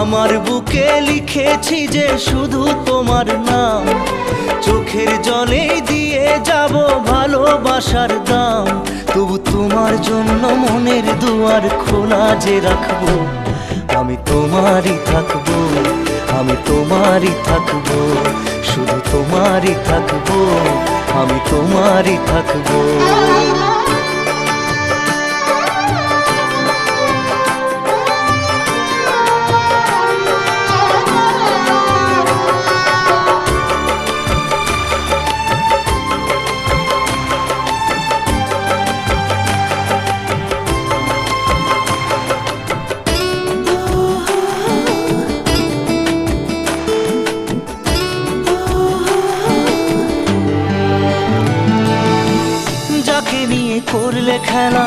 আমার বুকে লিখেছি যে শুধু তোমার নাম, চোখের জলে দিয়ে যাব ভালোবাসার দাম। তবু তোমার জন্য মনের দুয়ার খোলা যে রাখবো, আমি তোমারই থাকবো, আমি তোমারই থাকবো, শুধু তোমারই থাকবো, আমি তোমারই থাকবো। যাকে নিয়ে করলে খেলা